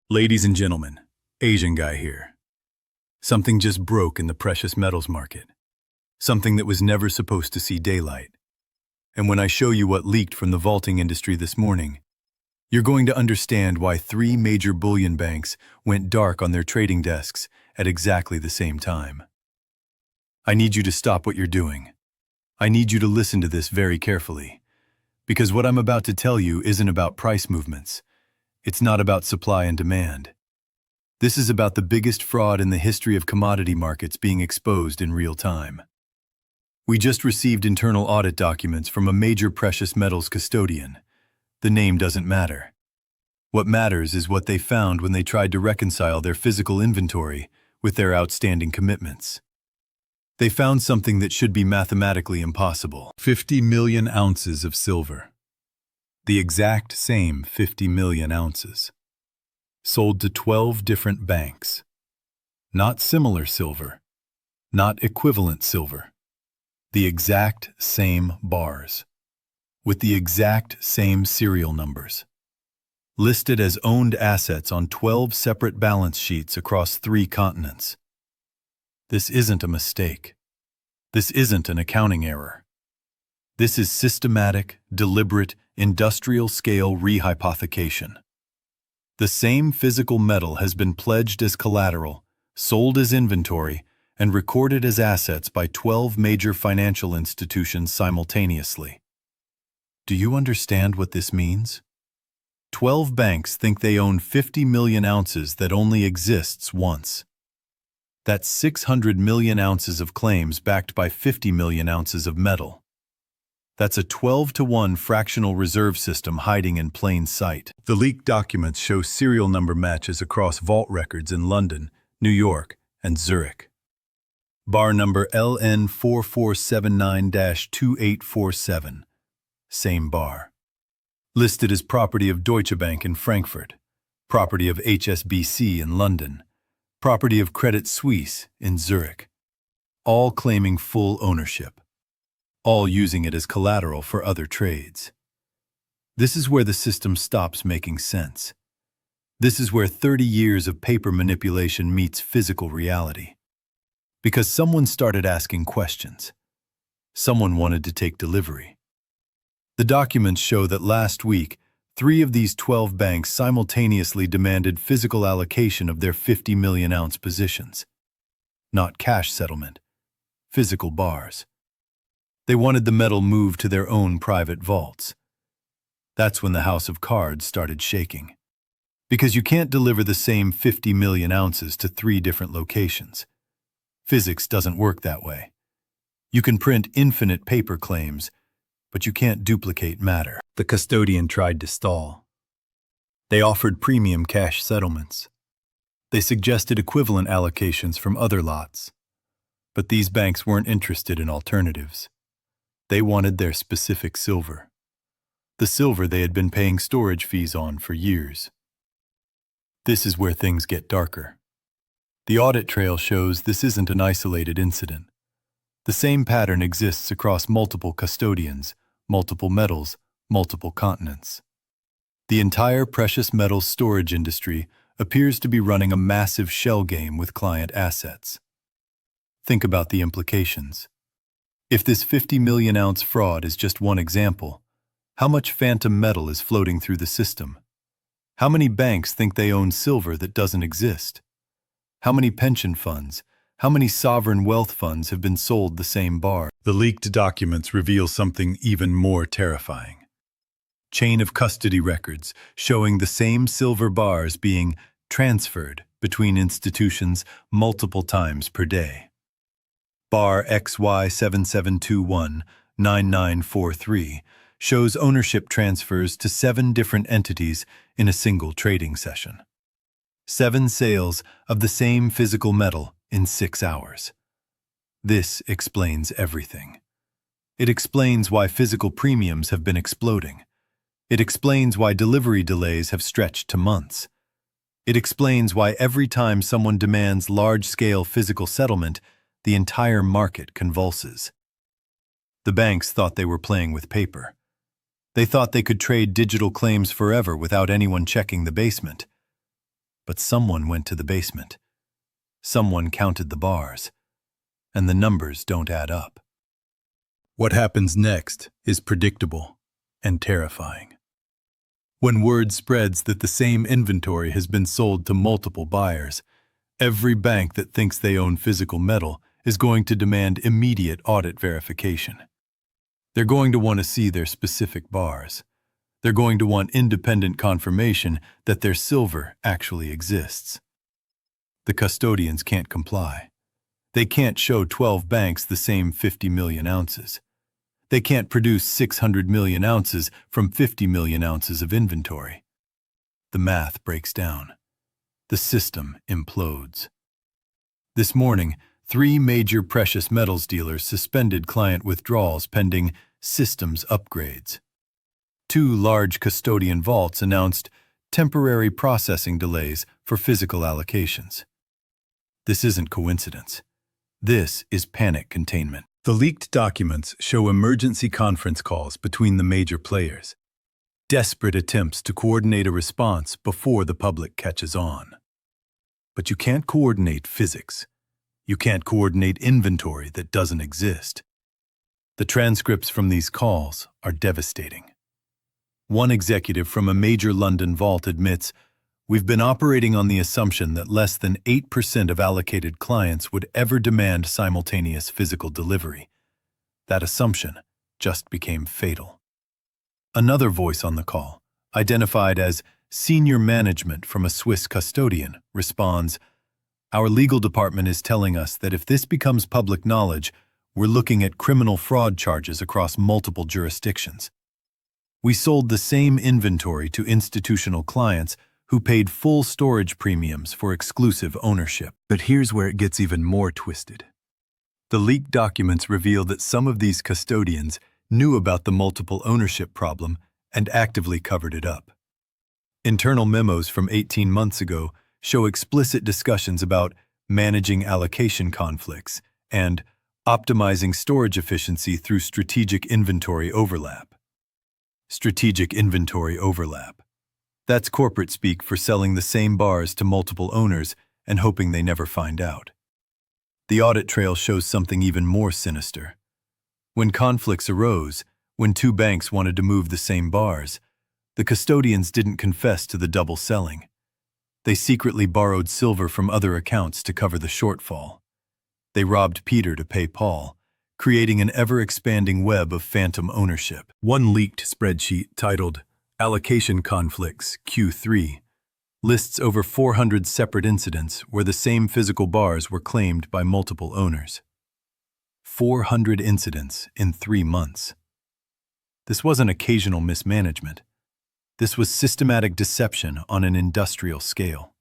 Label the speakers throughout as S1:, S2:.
S1: Ladies and gentlemen, Asian guy here. Something just broke in the precious metals market. Something that was never supposed to see daylight. And when I show you what leaked from the vaulting industry this morning, you're going to understand why three major bullion banks went dark on their trading desks at exactly the same time. I need you to stop what you're doing. I need you to listen to this very carefully, because what I'm about to tell you isn't about price movements. It's not about supply and demand. This is about the biggest fraud in the history of commodity markets being exposed in real time. We just received internal audit documents from a major precious metals custodian. The name doesn't matter. What matters is what they found when they tried to reconcile their physical inventory with their outstanding commitments. They found something that should be mathematically impossible: 50 million ounces of silver. The exact same 50 million ounces. Sold to 12 different banks. Not similar silver. Not equivalent silver. The exact same bars. With the exact same serial numbers. Listed as owned assets on 12 separate balance sheets across 3 continents. This isn't a mistake. This isn't an accounting error. This is systematic, deliberate, industrial-scale rehypothecation. The same physical metal has been pledged as collateral, sold as inventory, and recorded as assets by 12 major financial institutions simultaneously. Do you understand what this means? 12 banks think they own 50 million ounces that only exists once. That's 600 million ounces of claims backed by 50 million ounces of metal. That's a 12-to-1 fractional reserve system hiding in plain sight. The leaked documents show serial number matches across vault records in London, New York, and Zurich. Bar number LN4479-2847. Same bar. Listed as property of Deutsche Bank in Frankfurt, property of HSBC in London, property of Credit Suisse in Zurich. All claiming full ownership. All using it as collateral for other trades. This is where the system stops making sense. This is where 30 years of paper manipulation meets physical reality. Because someone started asking questions. Someone wanted to take delivery. The documents show that last week, 3 of these 12 banks simultaneously demanded physical allocation of their 50 million ounce positions. Not cash settlement, physical bars. They wanted the metal moved to their own private vaults. That's when the house of cards started shaking. Because you can't deliver the same 50 million ounces to 3 different locations. Physics doesn't work that way. You can print infinite paper claims, but you can't duplicate matter. The custodian tried to stall. They offered premium cash settlements. They suggested equivalent allocations from other lots. But these banks weren't interested in alternatives. They wanted their specific silver. The silver they had been paying storage fees on for years. This is where things get darker. The audit trail shows this isn't an isolated incident. The same pattern exists across multiple custodians, multiple metals, multiple continents. The entire precious metals storage industry appears to be running a massive shell game with client assets. Think about the implications. If this 50 million ounce fraud is just one example, how much phantom metal is floating through the system? How many banks think they own silver that doesn't exist? How many pension funds, how many sovereign wealth funds have been sold the same bar? The leaked documents reveal something even more terrifying. Chain of custody records showing the same silver bars being transferred between institutions multiple times per day. Bar XY7721-9943 shows ownership transfers to 7 different entities in a single trading session. 7 sales of the same physical metal in 6 hours. This explains everything. It explains why physical premiums have been exploding. It explains why delivery delays have stretched to months. It explains why every time someone demands large-scale physical settlement, the entire market convulses. The banks thought they were playing with paper. They thought they could trade digital claims forever without anyone checking the basement. But someone went to the basement. Someone counted the bars, and the numbers don't add up. What happens next is predictable and terrifying. When word spreads that the same inventory has been sold to multiple buyers, every bank that thinks they own physical metal is going to demand immediate audit verification. They're going to want to see their specific bars. They're going to want independent confirmation that their silver actually exists. The custodians can't comply. They can't show 12 banks the same 50 million ounces. They can't produce 600 million ounces from 50 million ounces of inventory. The math breaks down. The system implodes. This morning, 3 major precious metals dealers suspended client withdrawals pending systems upgrades. 2 large custodian vaults announced temporary processing delays for physical allocations. This isn't coincidence. This is panic containment. The leaked documents show emergency conference calls between the major players, desperate attempts to coordinate a response before the public catches on. But you can't coordinate physics. You can't coordinate inventory that doesn't exist. The transcripts from these calls are devastating. One executive from a major London vault admits, "We've been operating on the assumption that less than 8% of allocated clients would ever demand simultaneous physical delivery. That assumption just became fatal." Another voice on the call, identified as senior management from a Swiss custodian, responds, "Our legal department is telling us that if this becomes public knowledge, we're looking at criminal fraud charges across multiple jurisdictions. We sold the same inventory to institutional clients who paid full storage premiums for exclusive ownership." But here's where it gets even more twisted. The leaked documents reveal that some of these custodians knew about the multiple ownership problem and actively covered it up. Internal memos from 18 months ago show explicit discussions about managing allocation conflicts and optimizing storage efficiency through strategic inventory overlap. Strategic inventory overlap. That's corporate speak for selling the same bars to multiple owners and hoping they never find out. The audit trail shows something even more sinister. When conflicts arose, when 2 banks wanted to move the same bars, the custodians didn't confess to the double selling. They secretly borrowed silver from other accounts to cover the shortfall. They robbed Peter to pay Paul, creating an ever-expanding web of phantom ownership. One leaked spreadsheet titled Allocation Conflicts Q3 lists over 400 separate incidents where the same physical bars were claimed by multiple owners. 400 incidents in 3 months. This wasn't occasional mismanagement. This was systematic deception on an industrial scale.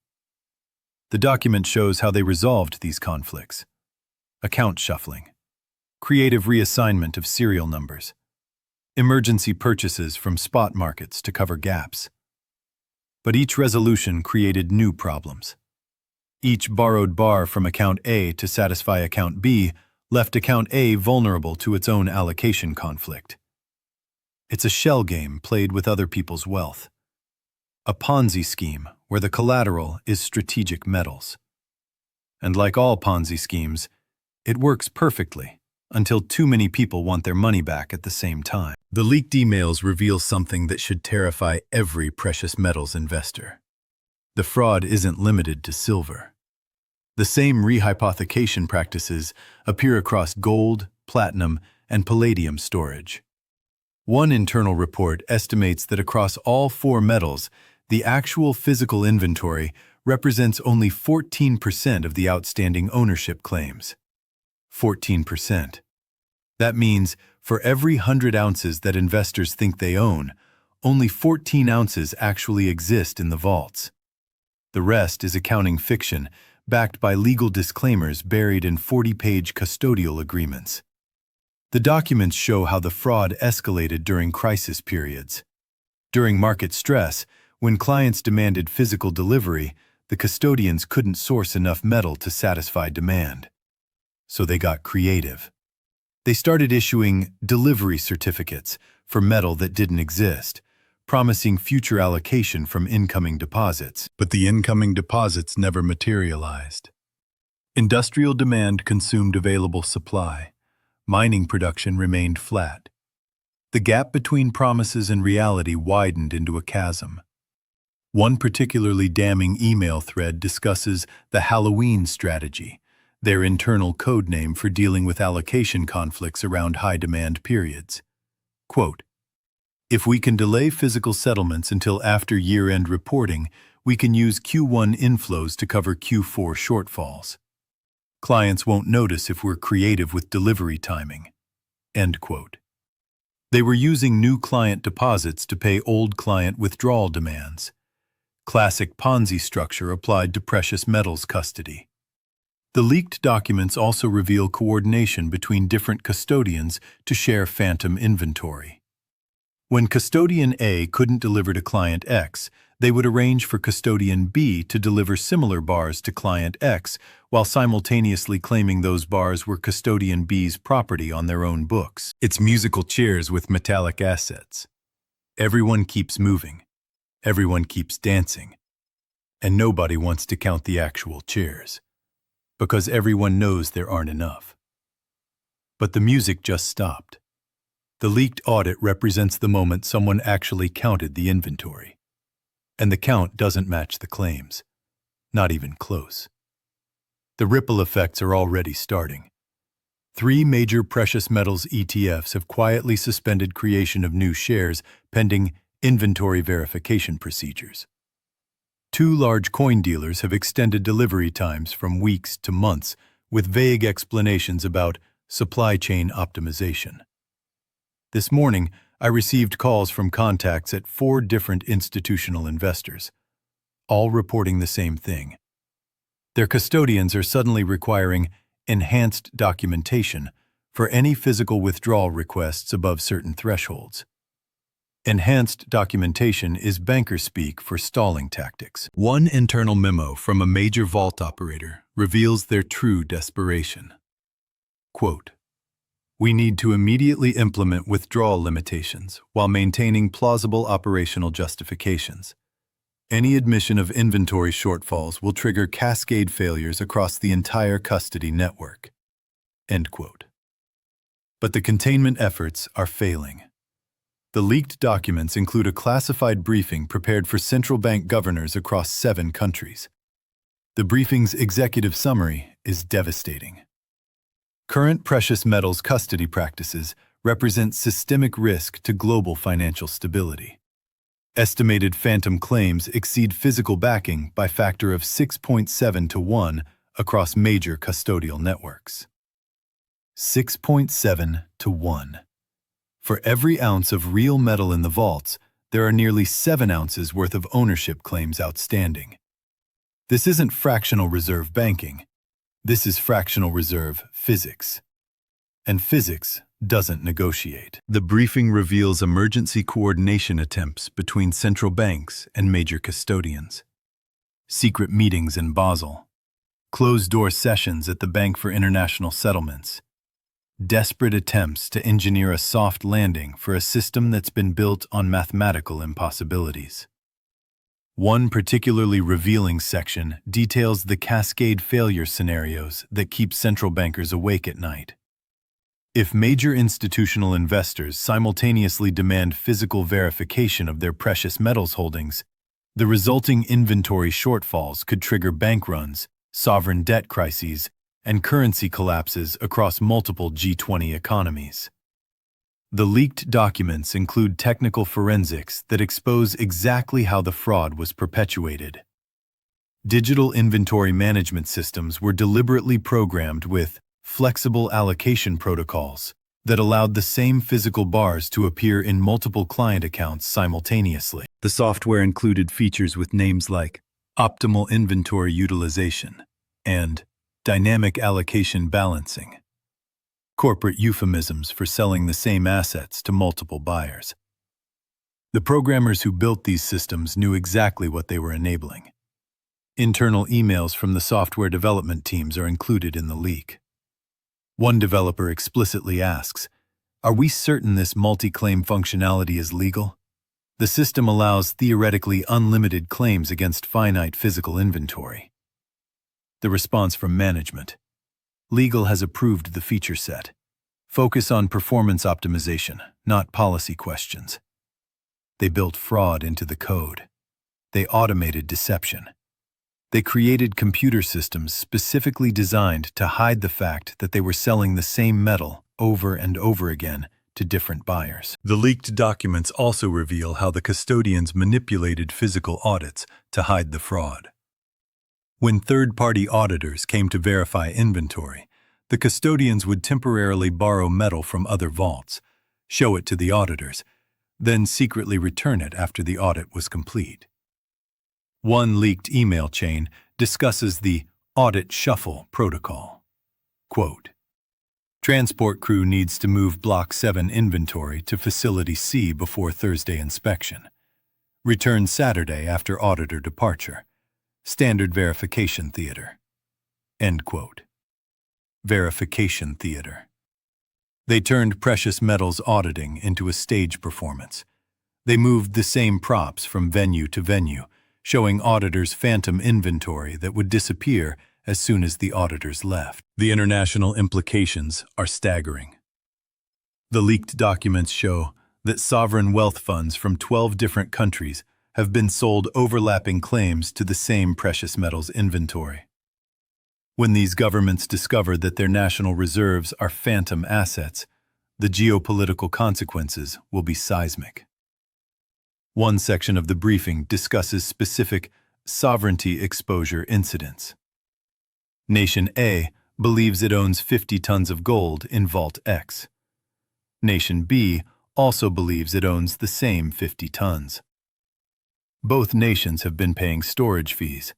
S1: The document shows how they resolved these conflicts. Account shuffling, creative reassignment of serial numbers, emergency purchases from spot markets to cover gaps. But each resolution created new problems. Each borrowed bar from account A to satisfy account B left account A vulnerable to its own allocation conflict. It's a shell game played with other people's wealth. A Ponzi scheme where the collateral is strategic metals. And like all Ponzi schemes, it works perfectly until too many people want their money back at the same time. The leaked emails reveal something that should terrify every precious metals investor. The fraud isn't limited to silver. The same rehypothecation practices appear across gold, platinum, and palladium storage. One internal report estimates that across all 4 metals, the actual physical inventory represents only 14% of the outstanding ownership claims. 14%. That means for every 100 ounces that investors think they own, only 14 ounces actually exist in the vaults. The rest is accounting fiction, backed by legal disclaimers buried in 40-page custodial agreements. The documents show how the fraud escalated during crisis periods. During market stress, when clients demanded physical delivery, the custodians couldn't source enough metal to satisfy demand. So they got creative. They started issuing delivery certificates for metal that didn't exist, promising future allocation from incoming deposits. But the incoming deposits never materialized. Industrial demand consumed available supply. Mining production remained flat. The gap between promises and reality widened into a chasm. One particularly damning email thread discusses the Halloween strategy, their internal code name for dealing with allocation conflicts around high-demand periods. Quote, "If we can delay physical settlements until after year-end reporting, we can use Q1 inflows to cover Q4 shortfalls. Clients won't notice if we're creative with delivery timing." End quote. They were using new client deposits to pay old client withdrawal demands. Classic Ponzi structure applied to precious metals custody. The leaked documents also reveal coordination between different custodians to share phantom inventory. When custodian A couldn't deliver to client X, they would arrange for custodian B to deliver similar bars to client X, while simultaneously claiming those bars were custodian B's property on their own books. It's musical chairs with metallic assets. Everyone keeps moving. Everyone keeps dancing. And nobody wants to count the actual chairs, because everyone knows there aren't enough. But the music just stopped. The leaked audit represents the moment someone actually counted the inventory. And the count doesn't match the claims. Not even close. The ripple effects are already starting. 3 major precious metals ETFs have quietly suspended creation of new shares pending inventory verification procedures. 2 large coin dealers have extended delivery times from weeks to months with vague explanations about supply chain optimization. This morning, I received calls from contacts at 4 different institutional investors, all reporting the same thing. Their custodians are suddenly requiring enhanced documentation for any physical withdrawal requests above certain thresholds. Enhanced documentation is banker speak for stalling tactics. One internal memo from a major vault operator reveals their true desperation. Quote, "We need to immediately implement withdrawal limitations while maintaining plausible operational justifications. Any admission of inventory shortfalls will trigger cascade failures across the entire custody network." End quote. But the containment efforts are failing. The leaked documents include a classified briefing prepared for central bank governors across 7 countries. The briefing's executive summary is devastating. Current precious metals custody practices represent systemic risk to global financial stability. Estimated phantom claims exceed physical backing by factor of 6.7 to 1 across major custodial networks. 6.7 to 1. For every ounce of real metal in the vaults, there are nearly 7 ounces worth of ownership claims outstanding. This isn't fractional reserve banking. This is fractional reserve physics. And physics doesn't negotiate. The briefing reveals emergency coordination attempts between central banks and major custodians. Secret meetings in Basel. Closed-door sessions at the Bank for International Settlements. Desperate attempts to engineer a soft landing for a system that's been built on mathematical impossibilities. One particularly revealing section details the cascade failure scenarios that keep central bankers awake at night. If major institutional investors simultaneously demand physical verification of their precious metals holdings, the resulting inventory shortfalls could trigger bank runs, sovereign debt crises, and currency collapses across multiple G20 economies. The leaked documents include technical forensics that expose exactly how the fraud was perpetuated. Digital inventory management systems were deliberately programmed with flexible allocation protocols that allowed the same physical bars to appear in multiple client accounts simultaneously. The software included features with names like optimal inventory utilization and dynamic allocation balancing, corporate euphemisms for selling the same assets to multiple buyers. The programmers who built these systems knew exactly what they were enabling. Internal emails from the software development teams are included in the leak. One developer explicitly asks, "Are we certain this multi-claim functionality is legal?" The system allows theoretically unlimited claims against finite physical inventory. The response from management. Legal has approved the feature set. Focus on performance optimization, not policy questions. They built fraud into the code. They automated deception. They created computer systems specifically designed to hide the fact that they were selling the same metal over and over again to different buyers. The leaked documents also reveal how the custodians manipulated physical audits to hide the fraud. When third-party auditors came to verify inventory, the custodians would temporarily borrow metal from other vaults, show it to the auditors, then secretly return it after the audit was complete. One leaked email chain discusses the audit shuffle protocol. Quote, "Transport crew needs to move Block 7 inventory to Facility C before Thursday inspection. Return Saturday after auditor departure. Standard verification theater." End quote. Verification theater. They turned precious metals auditing into a stage performance. They moved the same props from venue to venue, showing auditors phantom inventory that would disappear as soon as the auditors left. The international implications are staggering. The leaked documents show that sovereign wealth funds from 12 different countries have been sold overlapping claims to the same precious metals inventory. When these governments discover that their national reserves are phantom assets, the geopolitical consequences will be seismic. One section of the briefing discusses specific sovereignty exposure incidents. Nation A believes it owns 50 tons of gold in Vault X. Nation B also believes it owns the same 50 tons. Both nations have been paying storage fees.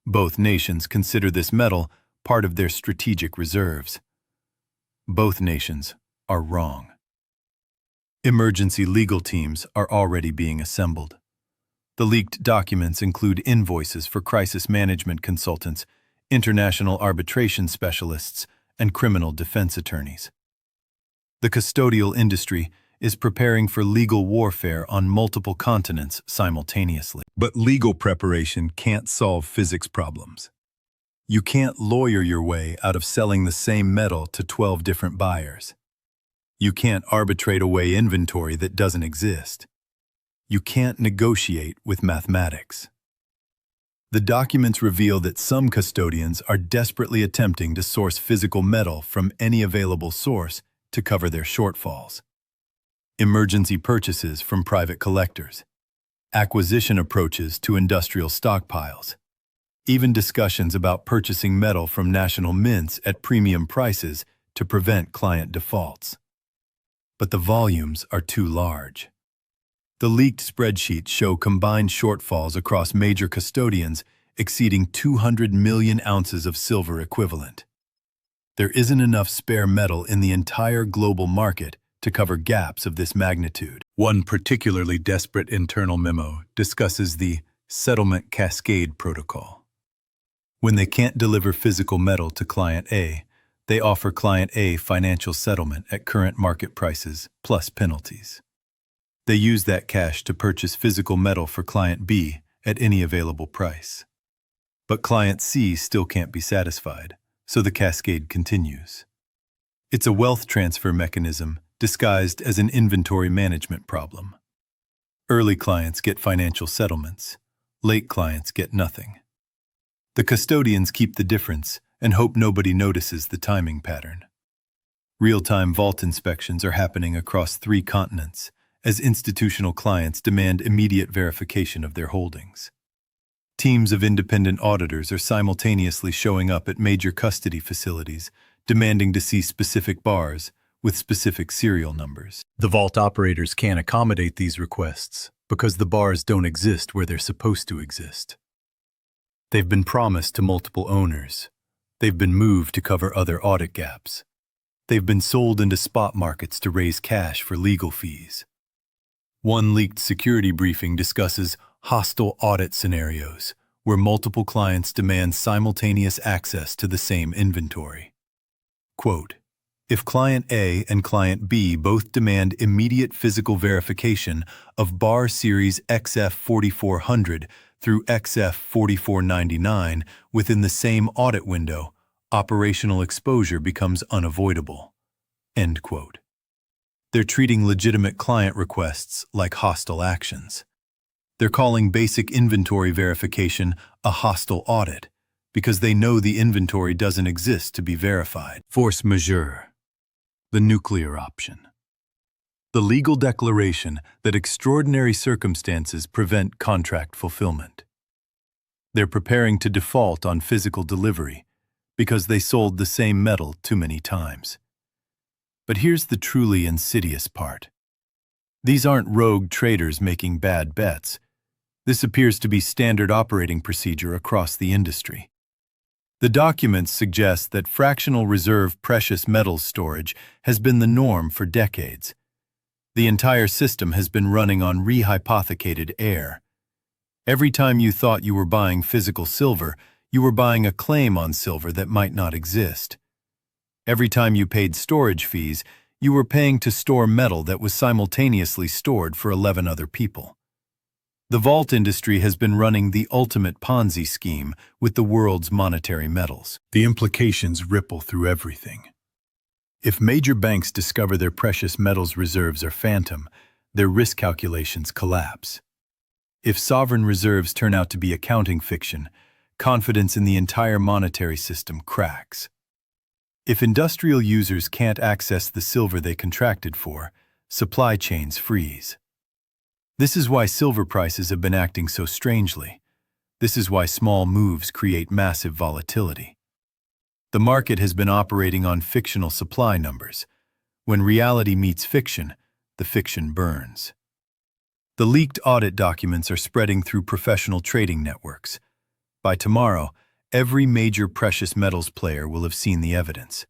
S1: Both nations consider this metal part of their strategic reserves. Both nations are wrong. Emergency legal teams are already being assembled. The leaked documents include invoices for crisis management consultants, international arbitration specialists, and criminal defense attorneys. The custodial industry is preparing for legal warfare on multiple continents simultaneously. But legal preparation can't solve physics problems. You can't lawyer your way out of selling the same metal to 12 different buyers. You can't arbitrate away inventory that doesn't exist. You can't negotiate with mathematics. The documents reveal that some custodians are desperately attempting to source physical metal from any available source to cover their shortfalls. Emergency purchases from private collectors, acquisition approaches to industrial stockpiles, even discussions about purchasing metal from national mints at premium prices to prevent client defaults. But the volumes are too large. The leaked spreadsheets show combined shortfalls across major custodians exceeding 200 million ounces of silver equivalent. There isn't enough spare metal in the entire global market to cover gaps of this magnitude. One particularly desperate internal memo discusses the settlement cascade protocol. When they can't deliver physical metal to Client A, they offer Client A financial settlement at current market prices plus penalties. They use that cash to purchase physical metal for Client B at any available price. But Client C still can't be satisfied, so the cascade continues. It's a wealth transfer mechanism disguised as an inventory management problem. Early clients get financial settlements. Late clients get nothing. The custodians keep the difference and hope nobody notices the timing pattern. Real-time vault inspections are happening across 3 continents as institutional clients demand immediate verification of their holdings. Teams of independent auditors are simultaneously showing up at major custody facilities, demanding to see specific bars with specific serial numbers. The vault operators can't accommodate these requests because the bars don't exist where they're supposed to exist. They've been promised to multiple owners. They've been moved to cover other audit gaps. They've been sold into spot markets to raise cash for legal fees. One leaked security briefing discusses hostile audit scenarios where multiple clients demand simultaneous access to the same inventory. Quote, If Client A and Client B both demand immediate physical verification of bar series XF4400 through XF4499 within the same audit window, operational exposure becomes unavoidable. End quote. They're treating legitimate client requests like hostile actions. They're calling basic inventory verification a hostile audit because they know the inventory doesn't exist to be verified. Force majeure, the nuclear option. The legal declaration that extraordinary circumstances prevent contract fulfillment. They're preparing to default on physical delivery because they sold the same metal too many times. But here's the truly insidious part. These aren't rogue traders making bad bets. This appears to be standard operating procedure across the industry. The documents suggest that fractional reserve precious metals storage has been the norm for decades. The entire system has been running on rehypothecated air. Every time you thought you were buying physical silver, you were buying a claim on silver that might not exist. Every time you paid storage fees, you were paying to store metal that was simultaneously stored for 11 other people. The vault industry has been running the ultimate Ponzi scheme with the world's monetary metals. The implications ripple through everything. If major banks discover their precious metals reserves are phantom, their risk calculations collapse. If sovereign reserves turn out to be accounting fiction, confidence in the entire monetary system cracks. If industrial users can't access the silver they contracted for, supply chains freeze. This is why silver prices have been acting so strangely. This is why small moves create massive volatility. The market has been operating on fictional supply numbers. When reality meets fiction, the fiction burns. The leaked audit documents are spreading through professional trading networks. By tomorrow, every major precious metals player will have seen the evidence.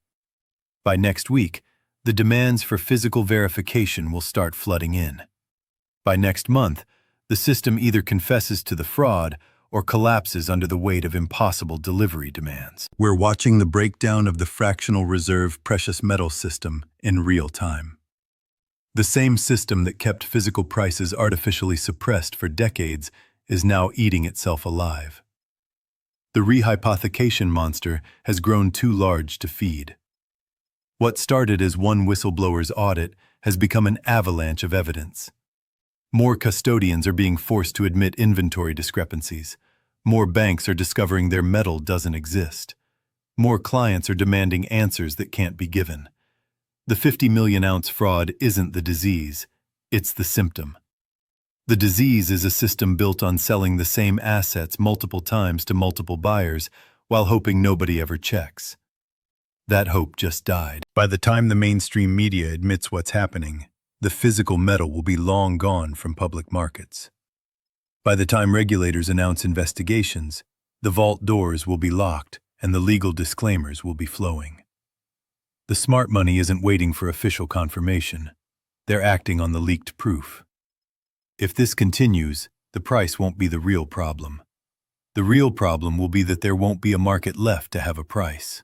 S1: By next week, the demands for physical verification will start flooding in. By next month, the system either confesses to the fraud or collapses under the weight of impossible delivery demands. We're watching the breakdown of the fractional reserve precious metal system in real time. The same system that kept physical prices artificially suppressed for decades is now eating itself alive. The rehypothecation monster has grown too large to feed. What started as one whistleblower's audit has become an avalanche of evidence. More custodians are being forced to admit inventory discrepancies. More banks are discovering their metal doesn't exist. More clients are demanding answers that can't be given. The 50 million ounce fraud isn't the disease, it's the symptom. The disease is a system built on selling the same assets multiple times to multiple buyers while hoping nobody ever checks. That hope just died. By the time the mainstream media admits what's happening, the physical metal will be long gone from public markets. By the time regulators announce investigations, the vault doors will be locked and the legal disclaimers will be flowing. The smart money isn't waiting for official confirmation. They're acting on the leaked proof. If this continues, the price won't be the real problem. The real problem will be that there won't be a market left to have a price.